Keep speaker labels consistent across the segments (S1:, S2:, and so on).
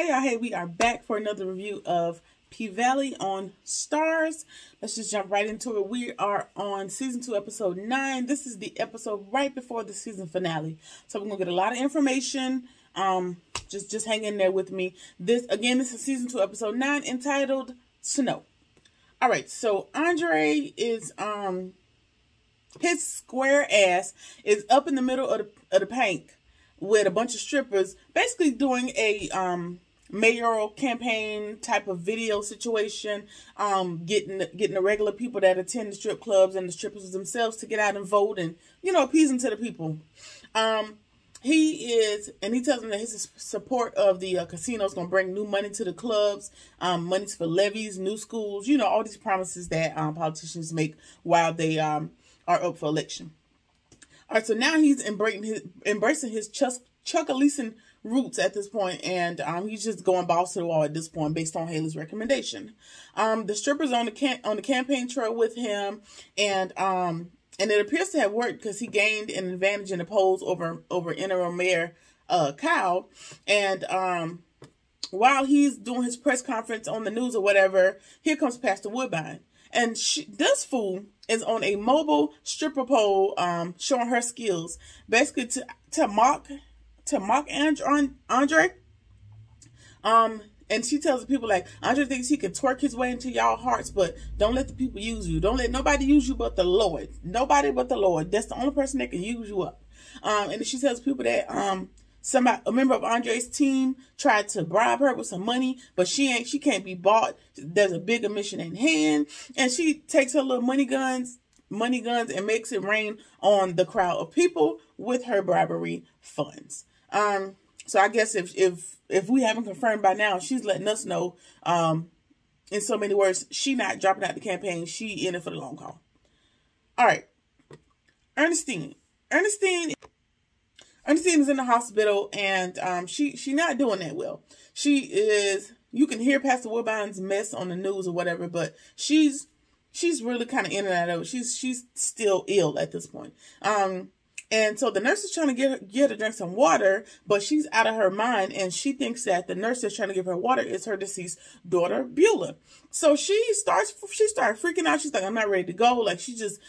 S1: Hey y'all, hey, we are back for another review of P-Valley on Stars. Let's just jump right into it. We are on season 2, episode 9. This is the episode right before the season finale. So we're gonna get a lot of information. Just hang in there with me. This is season 2, episode 9, entitled Snow. All right, so Andre is his square ass is up in the middle of the paint with a bunch of strippers, basically doing a mayoral campaign type of video situation, getting the regular people that attend the strip clubs and the strippers themselves to get out and vote and, appeasing to the people. He tells them that his support of the casino is going to bring new money to the clubs, money for levies, new schools, all these promises that politicians make while they are up for election. All right, so now he's embracing his Chuck-a-leasing roots at this point, and he's just going balls to the wall at this point based on Haley's recommendation. The strippers on the campaign trail with him, and it appears to have worked because he gained an advantage in the polls over interim mayor Kyle. And while he's doing his press conference on the news or whatever, here comes Pastor Woodbine. And this fool is on a mobile stripper pole, showing her skills, basically to mock Andre. And she tells the people, like, Andre thinks he can twerk his way into y'all hearts, but don't let the people use you. Don't let nobody use you but the Lord. Nobody but the Lord. That's the only person that can use you up. And then she tells people that a member of Andre's team tried to bribe her with some money, but she can't be bought. There's a bigger mission in hand. And she takes her little money guns and makes it rain on the crowd of people with her bribery funds. So I guess if we haven't confirmed by now, she's letting us know, in so many words, she not dropping out the campaign. She in it for the long haul. All right. Ernestine is in the hospital, and she not doing that well. She is, you can hear Pastor Woodbine's mess on the news or whatever, but she's really kind of in and out of it. She's still ill at this point. And so the nurse is trying to get her to drink some water, but she's out of her mind, and she thinks that the nurse that's trying to give her water is her deceased daughter, Beulah. So she started freaking out. She's like, I'm not ready to go. Like, she's just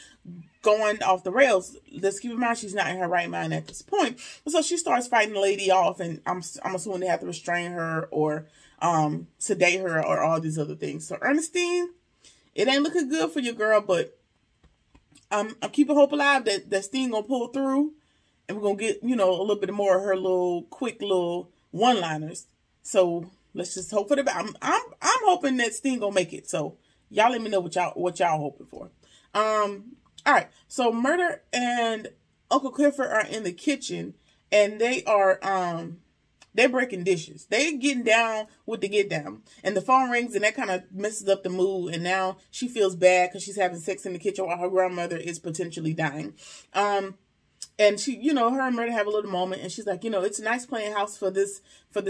S1: going off the rails. Let's keep in mind, she's not in her right mind at this point. So she starts fighting the lady off, and I'm assuming they have to restrain her or sedate her or all these other things. So Ernestine, it ain't looking good for your girl, but I'm keeping hope alive that Steen gonna pull through, and we're gonna get, a little bit more of her quick little one-liners. So let's just hope for the best. I'm hoping that Steen gonna make it. So y'all let me know what y'all hoping for. All right. So Murder and Uncle Clifford are in the kitchen, and they're breaking dishes. They're getting down with the get down. And the phone rings, and that kind of messes up the mood. And now she feels bad because she's having sex in the kitchen while her grandmother is potentially dying. And she, her and Murder have a little moment, and she's like, it's nice playing house for this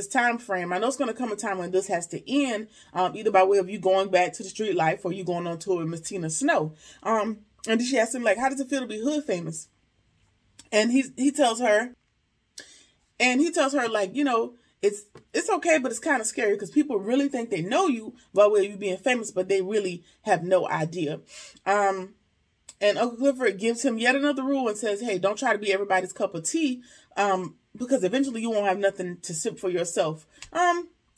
S1: time frame. I know it's going to come a time when this has to end, either by way of you going back to the street life or you going on tour with Miss Tina Snow. And then she asks him, like, how does it feel to be hood famous? And he tells her, like, it's okay, but it's kind of scary because people really think they know you by way of you being famous, but they really have no idea. And Uncle Clifford gives him yet another rule and says, hey, don't try to be everybody's cup of tea, because eventually you won't have nothing to sip for yourself.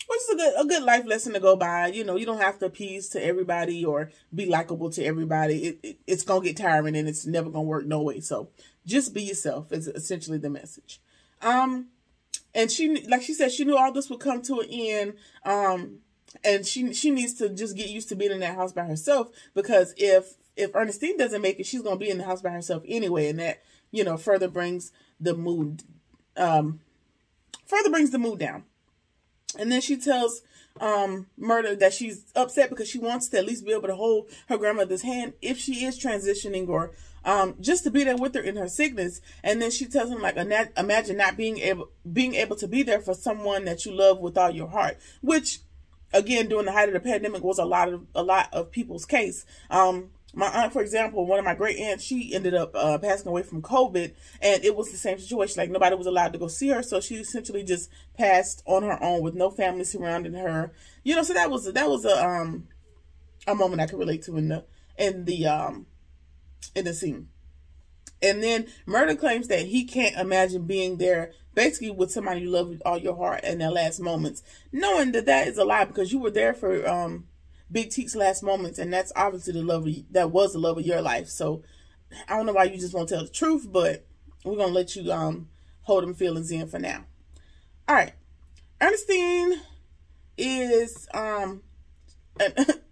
S1: Which is a good life lesson to go by. You don't have to appease to everybody or be likable to everybody. It's going to get tiring, and it's never going to work no way. So just be yourself is essentially the message. And like she said, she knew all this would come to an end. And she needs to just get used to being in that house by herself, because if Ernestine doesn't make it, she's going to be in the house by herself anyway. And that, further brings the mood down. And then she tells Murder that she's upset because she wants to at least be able to hold her grandmother's hand if she is transitioning, or just to be there with her in her sickness. And then she tells him, like, imagine not being able to be there for someone that you love with all your heart, which, again, during the height of the pandemic was a lot of people's case. My aunt, for example, one of my great aunts, she ended up passing away from COVID, and it was the same situation. Like, nobody was allowed to go see her, so she essentially just passed on her own with no family surrounding her. You know, so that was a moment I could relate to in the scene. And then Murder claims that he can't imagine being there, basically with somebody you love with all your heart in their last moments, knowing that that is a lie, because you were there for Big Teek's last moments, and that's obviously that was the love of your life. So I don't know why you just won't tell the truth, but we're gonna let you hold them feelings in for now. All right, Ernestine is Uncle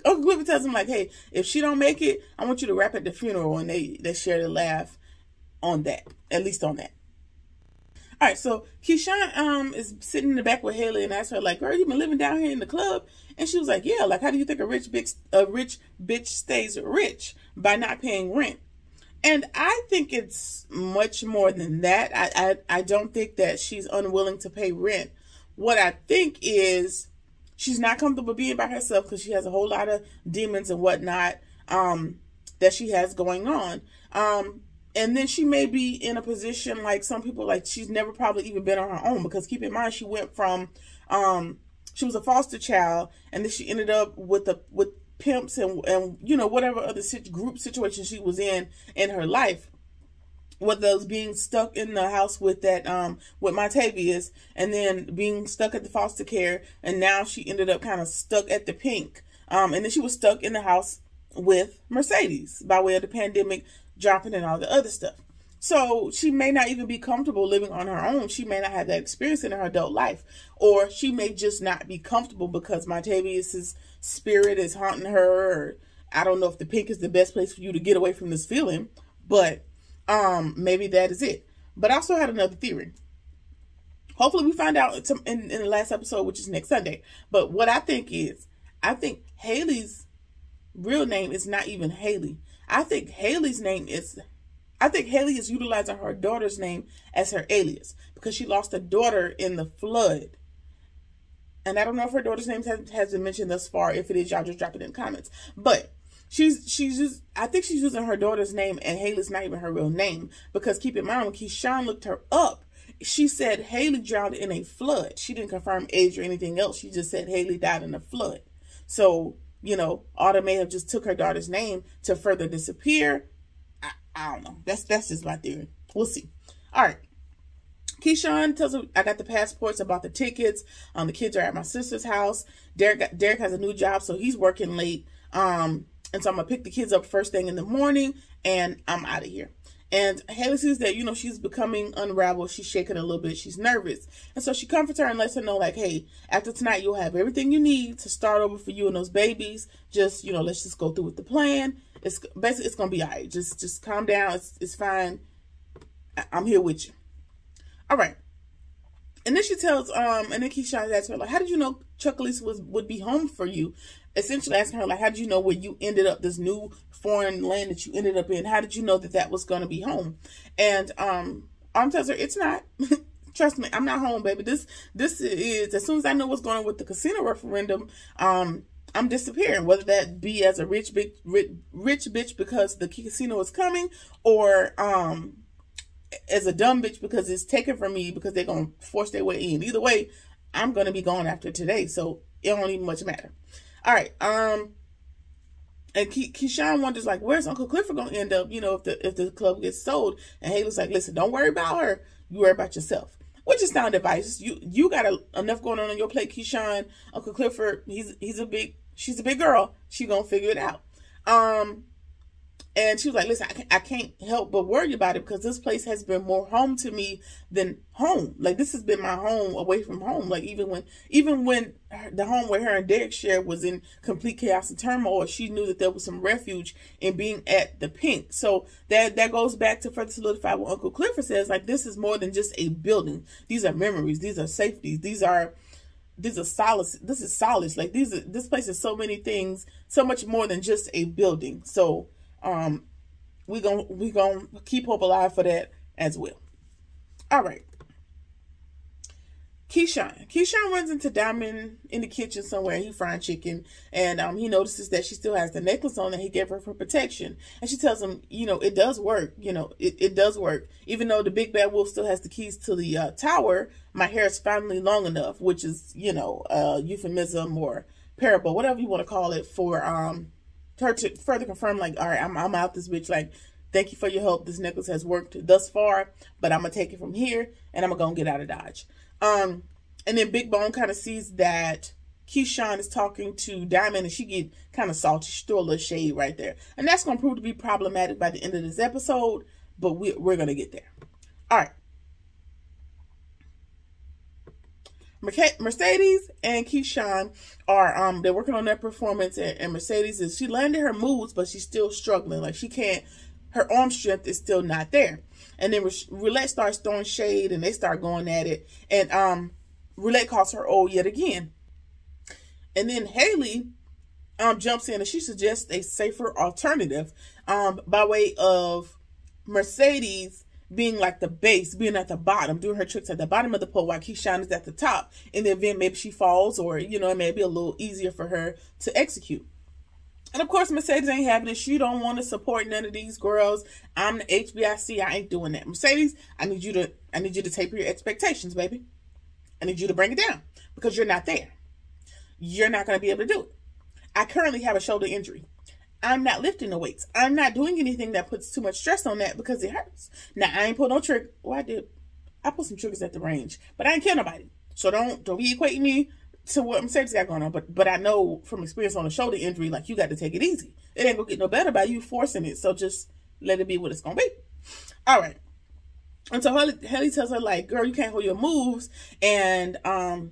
S1: Clifford tells him, like, hey, if she don't make it, I want you to rap at the funeral, and they share the laugh on that, at least on that. All right, so Keyshawn is sitting in the back with Haley and asks her, like, girl, you been living down here in the club? And she was like, yeah, like, how do you think a rich bitch stays rich? By not paying rent. And I think it's much more than that. I don't think that she's unwilling to pay rent. What I think is she's not comfortable being by herself because she has a whole lot of demons and whatnot that she has going on. And then she may be in a position like some people, like she's never probably even been on her own, because keep in mind, she went from, she was a foster child, and then she ended up with pimps and you know, whatever other group situation she was in her life. Whether it was being stuck in the house with that, with Montavious, and then being stuck at the foster care, and now she ended up kind of stuck at the Pink. And then she was stuck in the house with Mercedes by way of the pandemic dropping and all the other stuff. So she may not even be comfortable living on her own. She may not have that experience in her adult life, or she may just not be comfortable because Montavious's spirit is haunting her. Or I don't know if the Pink is the best place for you to get away from this feeling, but maybe that is it. But I also had another theory. Hopefully we find out in the last episode, which is next Sunday. But what I think is, I think Haley's real name is not even Haley. I think Haley is utilizing her daughter's name as her alias, because she lost a daughter in the flood. And I don't know if her daughter's name has been mentioned thus far. If it is, y'all just drop it in the comments. But I think she's using her daughter's name, and Haley's not even her real name, because keep in mind, when Keyshawn looked her up, she said Haley drowned in a flood. She didn't confirm age or anything else. She just said Haley died in a flood. So, you know, Autumn may have just took her daughter's name to further disappear. I don't know. That's just my theory. We'll see. All right. Keyshawn tells her, I got the passports, about the tickets. The kids are at my sister's house. Derek has a new job, so he's working late. And so I'm going to pick the kids up first thing in the morning, and I'm out of here. And Haley sees that, you know, she's becoming unraveled. She's shaking a little bit. She's nervous. And so she comforts her and lets her know, like, hey, after tonight, you'll have everything you need to start over for you and those babies. Just, you know, let's just go through with the plan. It's going to be all right. Just calm down. It's fine. I'm here with you. All right. And then she tells, and then Keyshawn asks her, like, how did you know Chuckalise would be home for you? Essentially asking her, like, how did you know where you ended up, this new foreign land that you ended up in? How did you know that was going to be home? And Autumn tells her, it's not. Trust me, I'm not home, baby. This is, as soon as I know what's going on with the casino referendum, I'm disappearing. Whether that be as a rich bitch because the casino is coming, or as a dumb bitch because it's taken from me because they're going to force their way in. Either way, I'm going to be gone after today, so it don't even much matter. All right, and Keyshawn wonders, like, where's Uncle Clifford going to end up, you know, if the club gets sold? And Haley's like, listen, don't worry about her. You worry about yourself. Which is sound advice. You got enough going on your plate, Keyshawn. Uncle Clifford, she's a big girl. She going to figure it out. And she was like, listen, I can't help but worry about it, because this place has been more home to me than home. Like, this has been my home away from home. Like, even when the home where her and Derek shared was in complete chaos and turmoil, she knew that there was some refuge in being at the Pink. So that goes back to further solidify what Uncle Clifford says. Like, this is more than just a building. These are memories. These are safeties. These are solace. This is solace. Like, this place is so many things, so much more than just a building. So we gonna keep hope alive for that as well. All right. Keyshawn runs into Diamond in the kitchen somewhere. He frying chicken, and he notices that she still has the necklace on that he gave her for protection. And she tells him, you know, it does work. You know, it does work. Even though the big bad wolf still has the keys to the tower, my hair is finally long enough, which is, you know, euphemism or parable, whatever you want to call it, for her to further confirm, like, all right, I'm out this bitch. Like, thank you for your help. This necklace has worked thus far, but I'm gonna take it from here, and I'm gonna get out of Dodge. And then Big Bone kind of sees that Keyshawn is talking to Diamond, and she get kind of salty. She throw a little shade right there. And that's going to prove to be problematic by the end of this episode, but we're going to get there. All right. Mercedes and Keyshawn are, they're working on their performance, and Mercedes she landed her moves, but she's still struggling. Like, she can't, her arm strength is still not there. And then Roulette starts throwing shade, and they start going at it. And Roulette calls her old yet again. And then Haley jumps in, and she suggests a safer alternative by way of Mercedes being like the base, being at the bottom, doing her tricks at the bottom of the pole while Keyshawn is at the top. In the event maybe she falls, or, you know, it may be a little easier for her to execute. And of course, Mercedes ain't having it. She don't want to support none of these girls. I'm the HBIC. I ain't doing that. Mercedes, I need you to taper your expectations, baby. I need you to bring it down, because you're not there. You're not going to be able to do it. I currently have a shoulder injury. I'm not lifting the weights. I'm not doing anything that puts too much stress on that, because it hurts. Now, I ain't put no trigger. Well, I did. I put some triggers at the range, but I ain't kill nobody. So don't be equating me to what Mercedes got going on. But I know from experience on a shoulder injury, like, you got to take it easy. It ain't gonna get no better by you forcing it. So just let it be what it's gonna be. All right. And so Haley tells her, like, girl, you can't hold your moves. And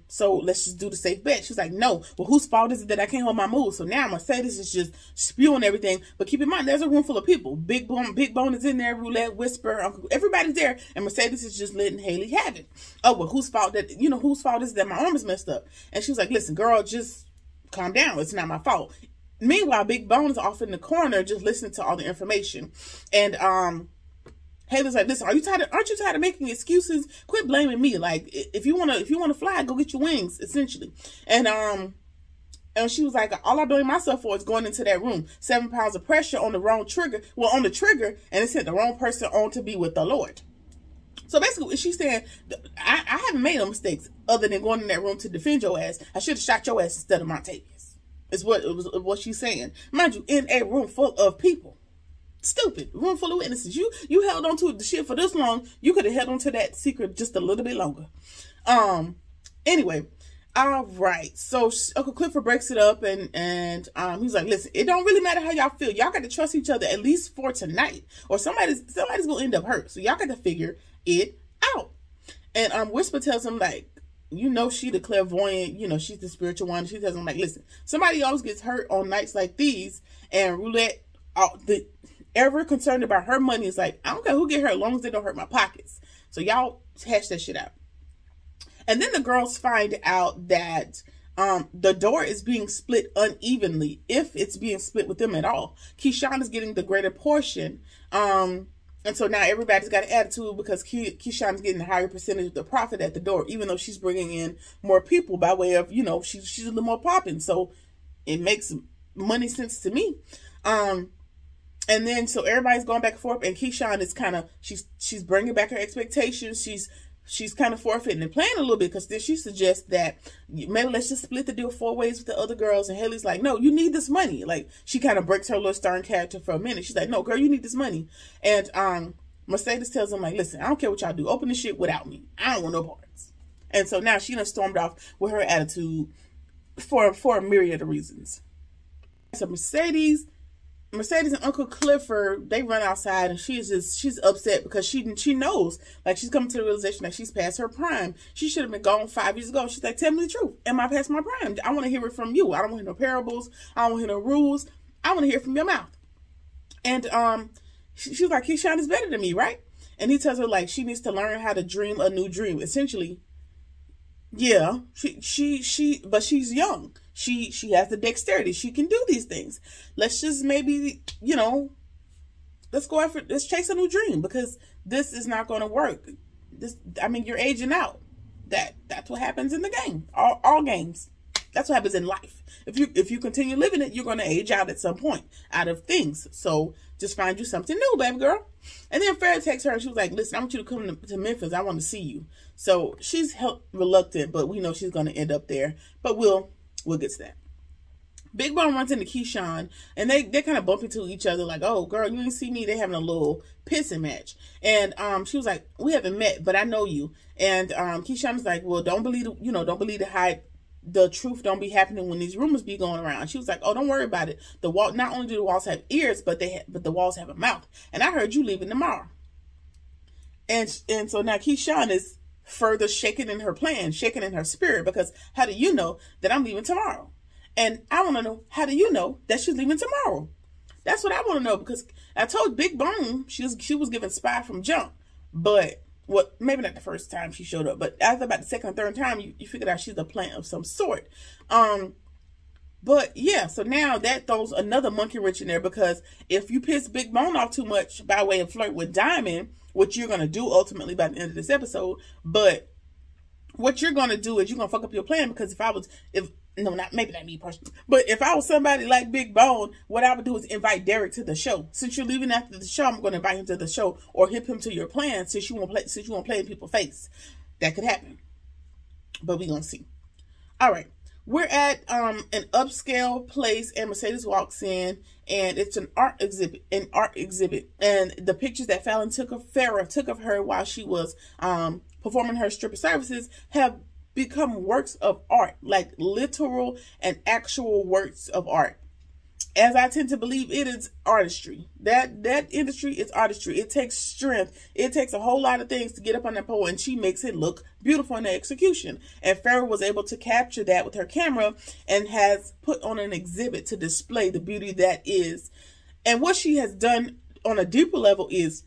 S1: so let's just do the safe bet. She's like, no. Well, whose fault is it that I can't hold my moves? So now Mercedes is just spewing everything. But keep in mind, there's a room full of people. Big Bone is in there, Roulette, Whisper, Uncle, everybody's there. And Mercedes is just letting Haley have it. Oh, well, whose fault is it that my arm is messed up? And she was like, listen, girl, just calm down. It's not my fault. Meanwhile, Big Bone is off in the corner just listening to all the information. And Haley's like, listen, aren't you tired of making excuses? Quit blaming me. Like, if you wanna fly, go get your wings, essentially. And she was like, all I blame myself for is going into that room. 7 pounds of pressure on the wrong trigger. Well, on the trigger, and it sent the wrong person on to be with the Lord. So basically, she's saying, I haven't made no mistakes other than going in that room to defend your ass. I should have shot your ass instead of Montavious. Is what she's saying. Mind you, in a room full of people. Stupid. Room full of witnesses. You held on to the shit for this long. You could have held on to that secret just a little bit longer. Anyway. All right. So Uncle Clifford breaks it up, and he's like, listen, it don't really matter how y'all feel. Y'all got to trust each other, at least for tonight, or somebody's gonna end up hurt. So y'all got to figure it out. And Whisper tells him, like, you know, she the clairvoyant, you know, she's the spiritual one. She tells him, like, listen, somebody always gets hurt on nights like these, and Roulette, ever concerned about her money, is like, I don't care who get hurt as long as they don't hurt my pockets. So y'all hash that shit out. And then the girls find out that the door is being split unevenly, if it's being split with them at all. Keyshawn is getting the greater portion. And so now everybody's got an attitude because Keyshawn is getting a higher percentage of the profit at the door, even though she's bringing in more people by way of, you know, she's a little more popping. So it makes money sense to me. And then so everybody's going back and forth, and Keyshawn is kind of, she's bringing back her expectations. She's kind of forfeiting and playing a little bit, because then she suggests that maybe let's just split the deal 4 ways with the other girls. And Haley's like, no, you need this money. Like, she kind of breaks her little stern character for a minute. She's like, no, girl, you need this money. And Mercedes tells him, like, listen, I don't care what y'all do. Open this shit without me. I don't want no parts. And so now she done stormed off with her attitude for a myriad of reasons. So Mercedes and Uncle Clifford, they run outside, and she's upset because she knows, like, she's coming to the realization that she's past her prime. She should have been gone 5 years ago. She's like, tell me the truth. Am I past my prime? I want to hear it from you. I don't want to hear no parables. I don't want to hear no rules. I want to hear it from your mouth. And she's like, Keyshawn is better than me, right? And he tells her, like, she needs to learn how to dream a new dream. Essentially, yeah, but she's young. She has the dexterity. She can do these things. Let's just maybe, you know, let's chase a new dream, because this is not going to work. I mean, you're aging out. that's what happens in the game. All games. That's what happens in life. If you continue living it, you're going to age out at some point out of things. So just find you something new, baby girl. And then Farrah texts her and she was like, listen, I want you to come to Memphis. I want to see you. So she's reluctant, but we know she's going to end up there. But we'll get to that. Big Bone runs into Keyshawn, and they kind of bump into each other like, oh, girl, you didn't see me. They having a little pissing match. And she was like, we haven't met, but I know you. And Keyshawn was like, well, don't believe the hype. The truth don't be happening when these rumors be going around. She was like, oh, don't worry about it. The wall, not only do the walls have ears, but the walls have a mouth. And I heard you leaving tomorrow. And so now Keyshawn is further shaken in her plan, shaken in her spirit, because how do you know that I'm leaving tomorrow? And I want to know, how do you know that she's leaving tomorrow? That's what I want to know, because I told Big Bone she was given spy from jump, but maybe not the first time she showed up, but after about the second or third time, you figured out she's a plant of some sort. But yeah, so now that throws another monkey wrench in there, because if you piss Big Bone off too much by way of flirt with Diamond, which you're going to do ultimately by the end of this episode, but what you're going to do is you're going to fuck up your plan, because maybe not me personally, but if I was somebody like Big Bone, what I would do is invite Derek to the show. Since you're leaving after the show, I'm going to invite him to the show, or hip him to your plan, since you won't play in people's face. That could happen, but we're going to see. All right. We're at an upscale place, and Mercedes walks in, and it's an art exhibit. And the pictures that Farrah took of her while she was performing her stripper services have become works of art, like literal and actual works of art. As I tend to believe, it is artistry. That industry is artistry. It takes strength. It takes a whole lot of things to get up on that pole, and she makes it look beautiful in the execution. And Farrah was able to capture that with her camera and has put on an exhibit to display the beauty that is. And what she has done on a deeper level is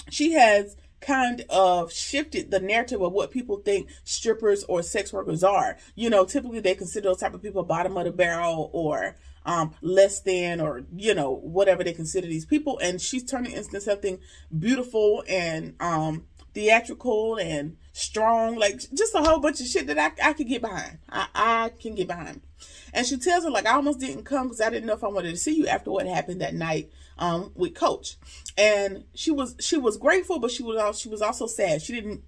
S1: she has kind of shifted the narrative of what people think strippers or sex workers are. You know, typically they consider those type of people bottom of the barrel, or less than, or, you know, whatever they consider these people. And she's turning it into something beautiful and theatrical and strong, like just a whole bunch of shit that I could get behind. I can get behind. And she tells her, like, I almost didn't come because I didn't know if I wanted to see you after what happened that night with Coach. And she was grateful, but she was also sad. She didn't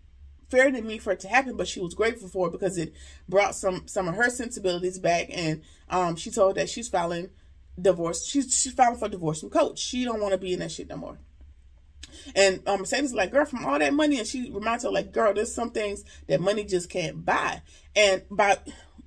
S1: Farrah didn't mean for it to happen, but she was grateful for it because it brought some of her sensibilities back. And she told that she's filing divorce. She's filing for divorce from Coach. She don't want to be in that shit no more. And Mercedes is like, girl, from all that money, and she reminds her, like, girl, there's some things that money just can't buy. And by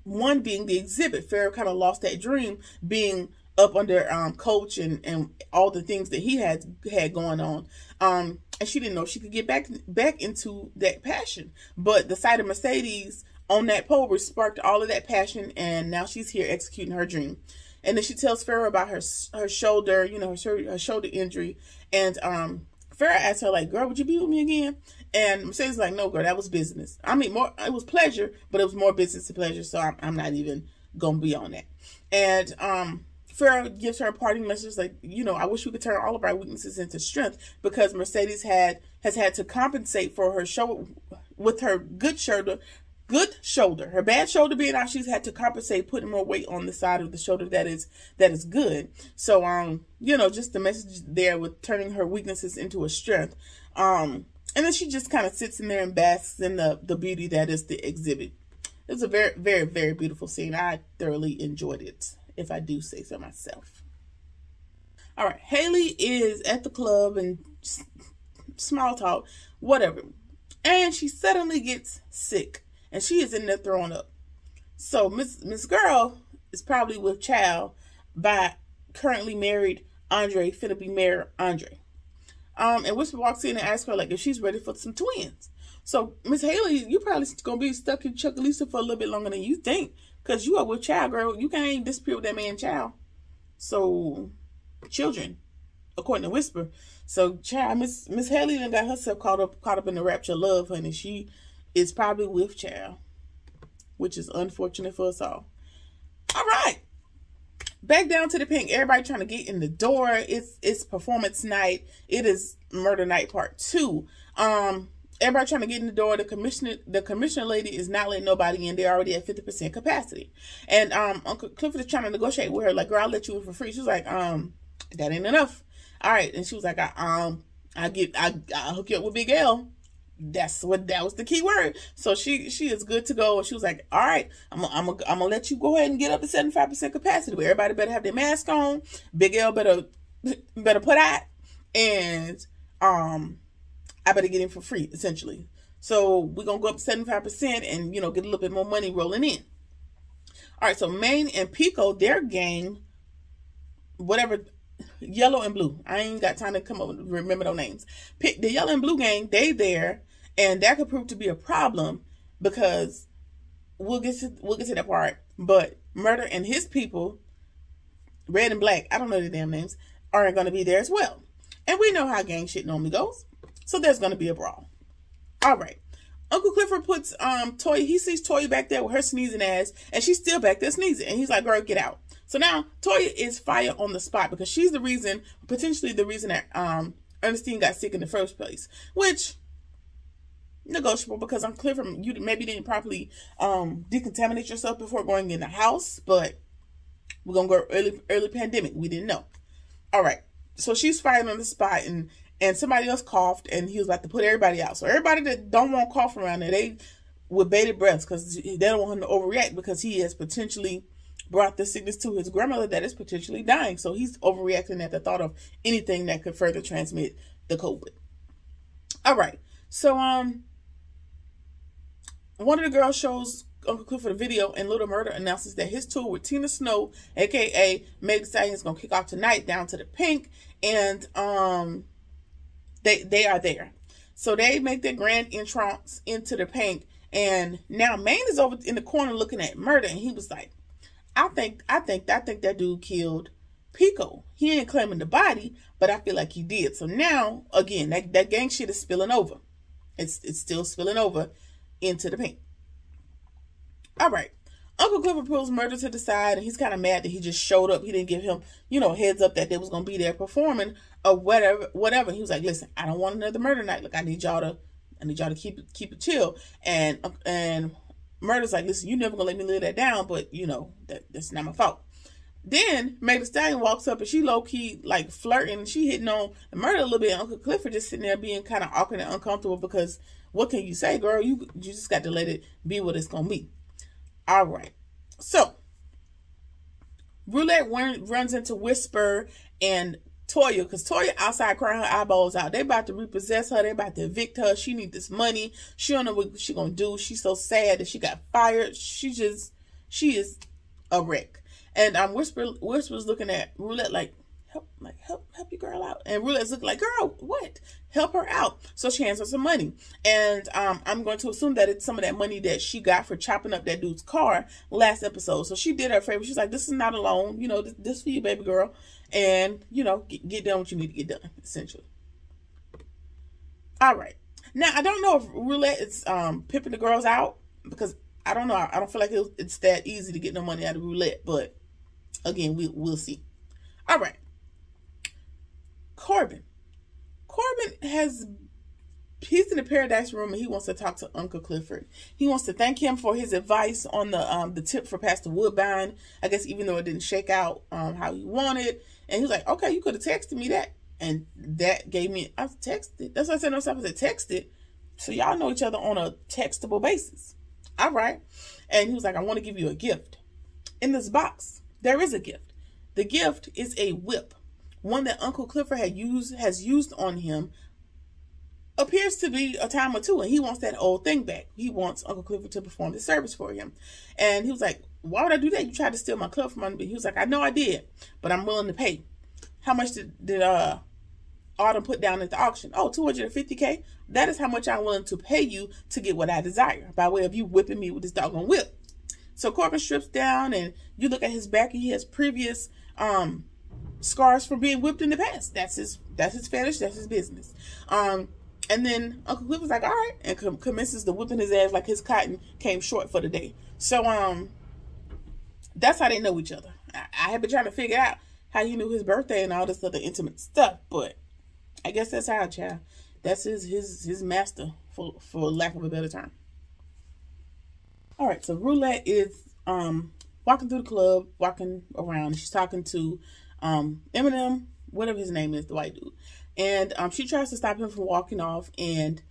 S1: one being the exhibit, Farrah kind of lost that dream, being up under Coach and all the things that he had going on. And she didn't know she could get back into that passion. But the sight of Mercedes on that pole sparked all of that passion, and now she's here executing her dream. And then she tells Farrah about her shoulder, you know, her shoulder injury. And Farrah asks her, like, girl, would you be with me again? And Mercedes is like, no, girl, that was business. I mean, it was pleasure, but it was more business than pleasure, so I'm not even going to be on that. And Farrah gives her a parting message, like, you know, I wish we could turn all of our weaknesses into strength, because Mercedes has had to compensate for her shoulder with her good shoulder. Her bad shoulder being out, she's had to compensate, putting more weight on the side of the shoulder that is good. So you know, just the message there with turning her weaknesses into a strength. And then she just kind of sits in there and basks in the beauty that is the exhibit. It was a very, very, very beautiful scene. I thoroughly enjoyed it, if I do say so myself. All right, Haley is at the club and small talk, whatever. And she suddenly gets sick. And she is in there throwing up. So Miss Girl is probably with child by currently married Andre, finna be married Andre. And Whisper walks in and asks her, like, if she's ready for some twins. So Miss Haley, you probably gonna be stuck in Chuckalisa for a little bit longer than you think, because you are with child, girl. You can't even disappear with that man child. So children, according to Whisper. So child, Miss Haley done got herself caught up in the rapture of love, honey. She is probably with child, which is unfortunate for us all. All right, back down to the pink. Everybody trying to get in the door. It's performance night. It is murder night part 2. everybody trying to get in the door. The commissioner lady is not letting nobody in. They're already at 50% capacity. And Uncle Clifford is trying to negotiate with her, like, girl, I'll let you in for free. She was like, that ain't enough. All right. And she was like, I'll hook you up with Big L. That was the key word. So she is good to go. And she was like, all right, I'm gonna let you go ahead and get up to 75% capacity, but everybody better have their mask on. Big L better put out, and I better get in for free, essentially. So we're gonna go up to 75% and, you know, get a little bit more money rolling in. All right, so Maine and Pico, their gang, whatever, yellow and blue. I ain't got time to come up with remember those names. The yellow and blue gang, they there, and that could prove to be a problem because we'll get to that part. But Murder and his people, red and black, I don't know the damn names, are going to be there as well. And we know how gang shit normally goes. So there's going to be a brawl. All right. Uncle Clifford puts Toya, he sees Toya back there with her sneezing ass, and she's still back there sneezing. And he's like, girl, get out. So now Toya is fired on the spot because she's the reason, potentially the reason that Ernestine got sick in the first place. Which, negotiable, because Uncle Clifford, you maybe didn't properly decontaminate yourself before going in the house. But we're going to go early pandemic. We didn't know. All right. So she's fired on the spot, and somebody else coughed, and he was about to put everybody out. So everybody that don't want to cough around there, they with bated breath because they don't want him to overreact because he has potentially brought the sickness to his grandmother that is potentially dying. So he's overreacting at the thought of anything that could further transmit the COVID. All right. So one of the girls shows Uncle Clifford a video, and Little Murder announces that his tour with Tina Snow, aka Meg Thee Stallion, is gonna kick off tonight down to the Pink, and they are there. So they make their grand entrance into the Pink, and now Maine is over in the corner looking at Murder, and he was like, I think that dude killed Pico. He ain't claiming the body, but I feel like he did. So now again, that gang shit is spilling over. It's still spilling over into the Pink. All right. Uncle Clifford pulls Murder to the side, and he's kind of mad that he just showed up. He didn't give him, you know, heads up that they was going to be there performing or whatever. He was like, listen, I don't want another murder night. Look, I need y'all to keep it chill. And Murder's like, listen, you never going to let me live that down, but you know, that's not my fault. Then Meg Thee Stallion walks up, and she low-key like flirting. She hitting on Murder a little bit. Uncle Clifford just sitting there being kind of awkward and uncomfortable because what can you say, girl? You just got to let it be what it's going to be. All right. So Roulette runs into Whisper and Toya, because Toya outside crying her eyeballs out. They about to repossess her. They about to evict her. She need this money. She don't know what she gonna do. She's so sad that she got fired. She is a wreck. And Whisper's looking at Roulette like, help your girl out. And Roulette's looking like, girl, what? Help her out. So she hands her some money. And I'm going to assume that it's some of that money that she got for chopping up that dude's car last episode. So she did her a favor. She's like, this is not a loan. You know, this for you, baby girl. And, you know, get done what you need to get done, essentially. All right. Now, I don't know if Roulette is pimping the girls out, because I don't know. I don't feel like it's that easy to get no money out of Roulette. But, again, we'll see. All right. Corbin he's in the Paradise Room, and he wants to talk to Uncle Clifford. He wants to thank him for his advice on the tip for Pastor Woodbine. I guess even though it didn't shake out how he wanted. And he was like, okay, you could have texted me that. And that gave me, I texted. That's what I said, I said texted. So y'all know each other on a textable basis. All right. And he was like, I want to give you a gift. In this box, there is a gift. The gift is a whip. One that Uncle Clifford has used on him, appears to be a time or two, and he wants that old thing back. He wants Uncle Clifford to perform the service for him. And he was like, why would I do that? You tried to steal my club from me. He was like, I know I did, but I'm willing to pay. How much did Autumn put down at the auction? Oh, $250K. That is how much I'm willing to pay you to get what I desire, by way of you whipping me with this doggone whip. So Corbin strips down, and you look at his back, and he has previous scars from being whipped in the past. That's his fetish. That's his business. And then Uncle Cliff was like, all right, and commences to whipping his ass like his cotton came short for the day. So that's how they know each other. I have been trying to figure out how he knew his birthday and all this other intimate stuff, but I guess that's how, child. that's his master, for lack of a better term. All right, so Roulette is walking through the club, walking around. She's talking to Eminem, whatever his name is, the white dude. And she tries to stop him from walking off, and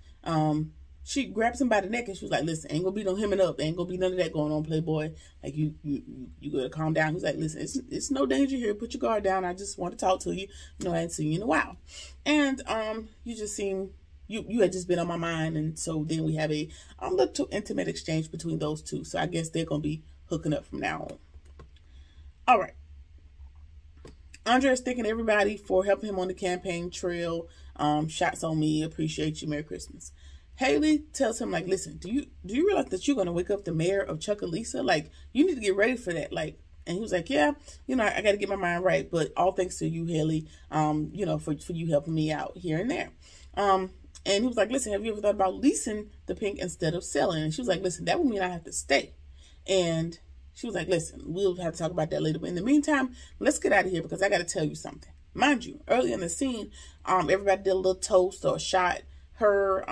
S1: she grabs him by the neck, and she was like, listen, ain't gonna be no hemming up, ain't gonna be none of that going on, playboy. Like, you gotta calm down. He's like, listen, it's no danger here, put your guard down, I just want to talk to you. You know, I hadn't seen you in a while. And you just seem, you had just been on my mind, and so then we have a little intimate exchange between those two. So I guess they're gonna be hooking up from now on. All right. Andre is thanking everybody for helping him on the campaign trail. Shots on me, appreciate you, Merry Christmas. Haley tells him, like, listen, do you realize that you're gonna wake up the mayor of Chucalissa? Like, you need to get ready for that. Like, and he was like, yeah, you know, I got to get my mind right, but all thanks to you, Haley, you know, for you helping me out here and there. And he was like, listen, have you ever thought about leasing the pink instead of selling? And she was like, listen, that would mean I have to stay. And she was like, listen, we'll have to talk about that later. But in the meantime, let's get out of here because I got to tell you something. Mind you, early in the scene, everybody did a little toast or a shot. Her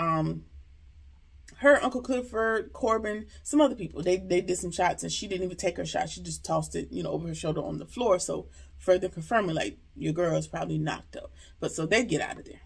S1: Uncle Clifford, Corbin, some other people, they did some shots, and she didn't even take her shot. She just tossed it, you know, over her shoulder on the floor. So further confirming, like, your girl is probably knocked up. But so they get out of there.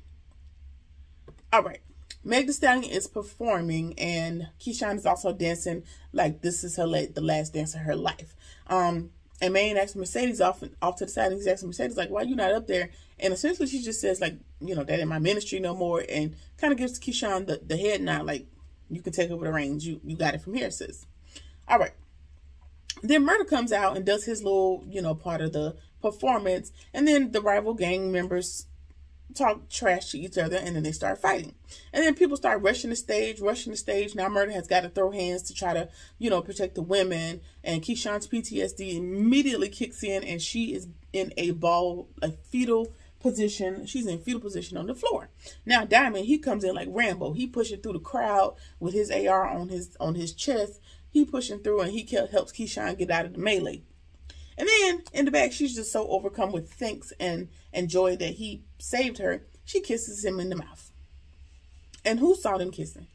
S1: All right. Meg Thee Stallion is performing, and Keyshawn is also dancing like this is the last dance of her life. And Maine asks Mercedes off to the side, and he's asking Mercedes, like, why you not up there? And essentially she just says, like, you know, that ain't my ministry no more, and kind of gives Keyshawn the head nod, like, you can take over the reins. You got it from here, sis. All right. Then Murder comes out and does his little, you know, part of the performance, and then the rival gang members talk trash to each other, and then they start fighting, and then people start rushing the stage. Now Murder has got to throw hands to try to, you know, protect the women, and Keyshawn's PTSD immediately kicks in, and she is in a fetal position. She's in fetal position on the floor. Now Diamond, he comes in like Rambo. He pushing through the crowd with his AR on his chest. He pushing through, and he helps Keyshawn get out of the melee. And then in the back, she's just so overcome with thanks and joy that he saved her. She kisses him in the mouth. And who saw them kissing?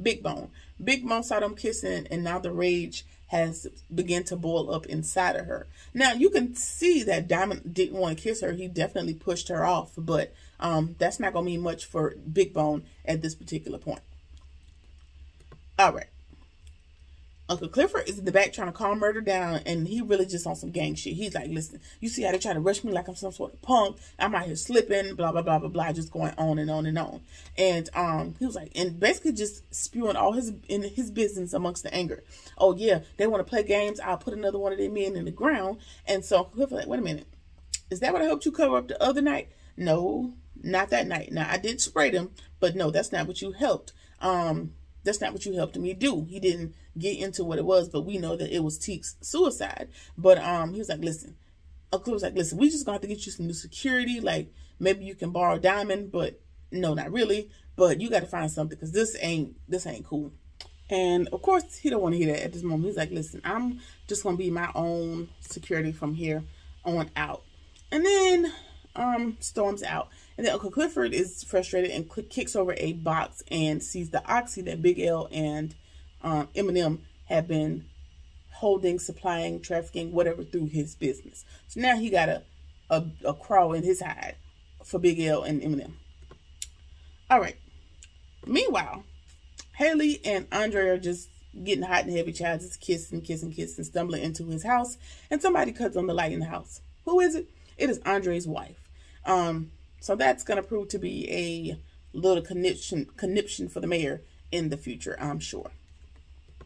S1: Big Bone. Big Bone saw them kissing, and now the rage has begun to boil up inside of her. Now you can see that Diamond didn't want to kiss her. He definitely pushed her off, but that's not gonna mean much for Big Bone at this particular point. All right. Uncle Clifford is in the back trying to calm Murder down, and he really just on some gang shit. He's like, listen, you see how they try to rush me like I'm some sort of punk? I'm out here slipping, blah, blah, blah, blah, blah, just going on and on and on. And he was like, and basically just spewing all his business amongst the anger. Oh, yeah, they want to play games. I'll put another one of their men in the ground. And so Uncle Clifford like, wait a minute. Is that what I helped you cover up the other night? No, not that night. Now, I did spray them, but no, that's not what you helped. That's not what you helped me do. He didn't get into what it was, but we know that it was Teek's suicide. But he was like, listen, Uncle was like, listen, we just gonna have to get you some new security. Like, maybe you can borrow Diamond, but no, not really. But you got to find something, because this ain't cool. And of course, he don't want to hear that at this moment. He's like, listen, I'm just gonna be my own security from here on out. And then storms out. And then Uncle Clifford is frustrated and kicks over a box and sees the oxy that Big L and Eminem have been holding, supplying, trafficking, whatever, through his business. So now he got a crawl in his hide for Big L and Eminem. All right. Meanwhile, Haley and Andre are just getting hot and heavy, child, just kissing, stumbling into his house, and somebody cuts on the light in the house. Who is it? It is Andre's wife. So that's going to prove to be a little conniption for the mayor in the future, I'm sure.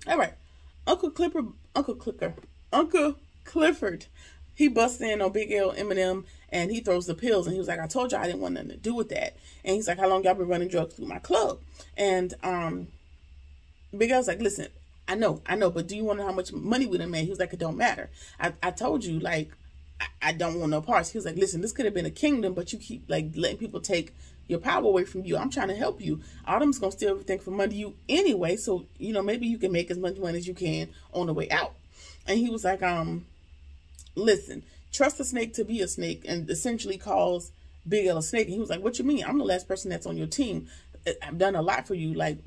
S1: All right. Uncle Clifford, he busts in on Big L, Eminem, and he throws the pills, and he was like, I told you I didn't want nothing to do with that. And he's like, how long y'all been running drugs through my club? And Big L's like, listen, I know, but do you want to know how much money we done made? He was like, it don't matter. I told you, like, I don't want no parts. He was like, listen, this could have been a kingdom, but you keep like letting people take your power away from you. I'm trying to help you. Autumn's gonna steal everything from under you anyway, so you know, maybe you can make as much money as you can on the way out. And he was like, listen, trust a snake to be a snake, and essentially calls Big L a snake. And he was like, what you mean? I'm the last person that's on your team. I've done a lot for you. Like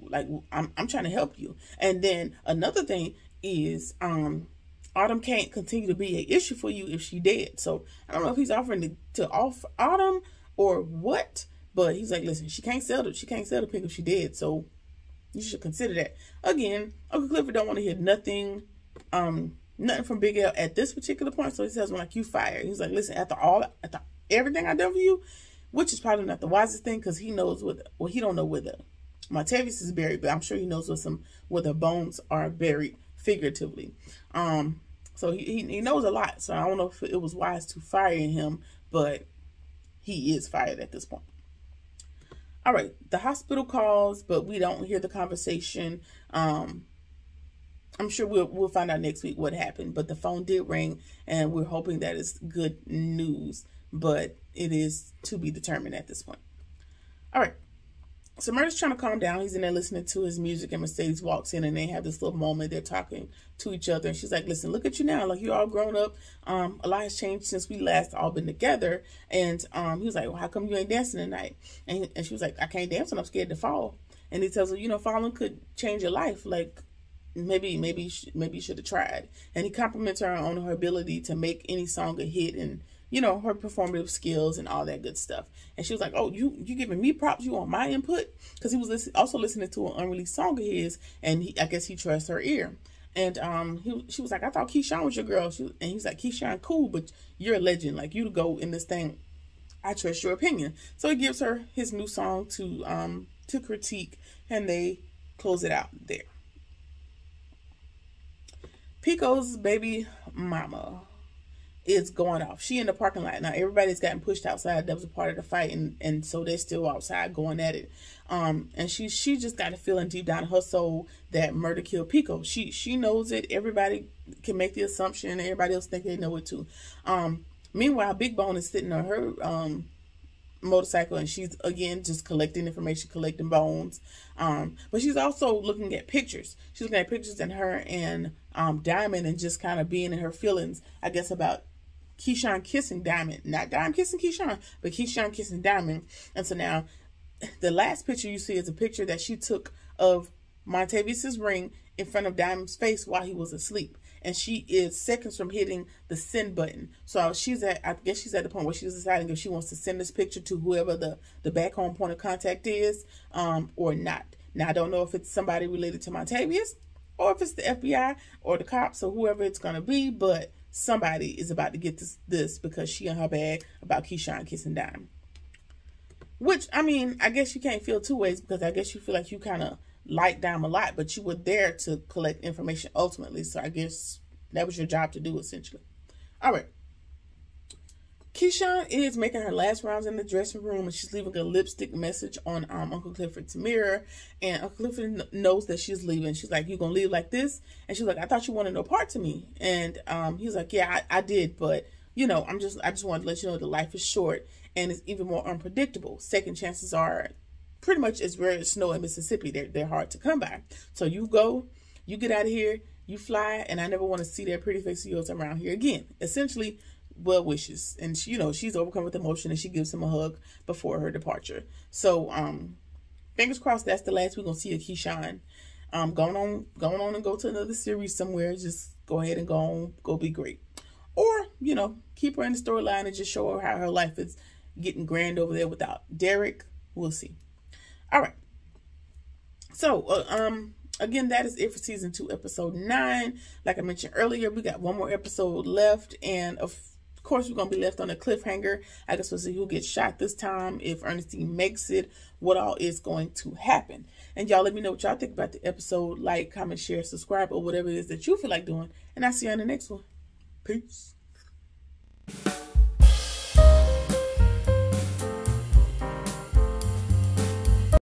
S1: I'm trying to help you. And then another thing is, Autumn can't continue to be an issue for you if she dead. So I don't know if he's offering to off Autumn or what, but he's like, listen, she can't sell the pig if she dead. So you should consider that. Again, Uncle Clifford don't want to hear nothing from Big L at this particular point. So he says, "When like you fired." He's like, listen, after everything I done for you, which is probably not the wisest thing, because he knows he don't know where Montavious is buried, but I'm sure he knows where the bones are buried figuratively. So he knows a lot. So I don't know if it was wise to fire him, but he is fired at this point. All right, the hospital calls, but we don't hear the conversation. I'm sure we'll find out next week what happened, but the phone did ring, and we're hoping that it's good news, but it is to be determined at this point. All right. So Murder's trying to calm down. He's in there listening to his music, and Mercedes walks in, and they have this little moment. They're talking to each other, and she's like, listen, look at you now. Like, you're all grown up. A lot has changed since we last all been together. And he was like, well, how come you ain't dancing tonight? And she was like, I can't dance when I'm scared to fall. And he tells her, you know, falling could change your life. Like, maybe you should have tried. And he compliments her on her ability to make any song a hit, and you know, her performative skills and all that good stuff. And she was like, oh, you giving me props? You want my input? Because he was also listening to an unreleased song of his, and I guess he trusts her ear. And she was like, I thought Keyshawn was your girl. And he's like, Keyshawn, cool, but you're a legend. Like, you to go in this thing, I trust your opinion. So he gives her his new song to critique, and they close it out there. Pico's baby mama is going off. She in the parking lot. Now everybody's gotten pushed outside. That was a part of the fight, and so they're still outside going at it. And she just got a feeling deep down in her soul that murder killed Pico. She knows it. Everybody can make the assumption. Everybody else think they know it too. Meanwhile, Big Bone is sitting on her motorcycle, and she's again just collecting information, collecting bones. But she's also looking at pictures. She's looking at pictures in her and Diamond, and just kind of being in her feelings, I guess, about Keyshawn kissing Diamond. Not Diamond kissing Keyshawn, but Keyshawn kissing Diamond. And so now the last picture you see is a picture that she took of Montavious's ring in front of Diamond's face while he was asleep. And she is seconds from hitting the send button. So I guess she's at the point where she's deciding if she wants to send this picture to whoever the back home point of contact is, or not. Now, I don't know if it's somebody related to Montavious, or if it's the FBI or the cops or whoever it's going to be, but somebody is about to get this because she in her bag about Keyshawn kissing Diamond. Which, I mean, I guess you can't feel two ways, because I guess you feel like you kind of like Diamond a lot, but you were there to collect information ultimately. So I guess that was your job to do, essentially. All right. Keyshawn is making her last rounds in the dressing room, and she's leaving a lipstick message on Uncle Clifford's mirror. And Uncle Clifford knows that she's leaving. She's like, you gonna leave like this? And she's like, I thought you wanted no part to me. And he's like, yeah, I did, but you know, I just wanted to let you know that life is short and it's even more unpredictable. Second chances are pretty much as rare as snow in Mississippi. They're hard to come by. So you go, you get out of here, you fly, and I never want to see that pretty face of yours around here again. Essentially, well wishes. And she, you know, she's overcome with emotion, and she gives him a hug before her departure. So fingers crossed that's the last we're gonna see of Keyshawn. Going on and go to another series somewhere. Just go ahead and go be great. Or, you know, keep her in the storyline and just show her how her life is getting grand over there without Derek. We'll see. All right. So, again, that is it for season 2, episode 9. Like I mentioned earlier, we got one more episode left, and of course, we're gonna be left on a cliffhanger. I guess we'll see who gets shot this time, if Ernestine makes it, what all is going to happen. And y'all let me know what y'all think about the episode. Like, comment, share, subscribe, or whatever it is that you feel like doing. And I'll see you on the next one. Peace.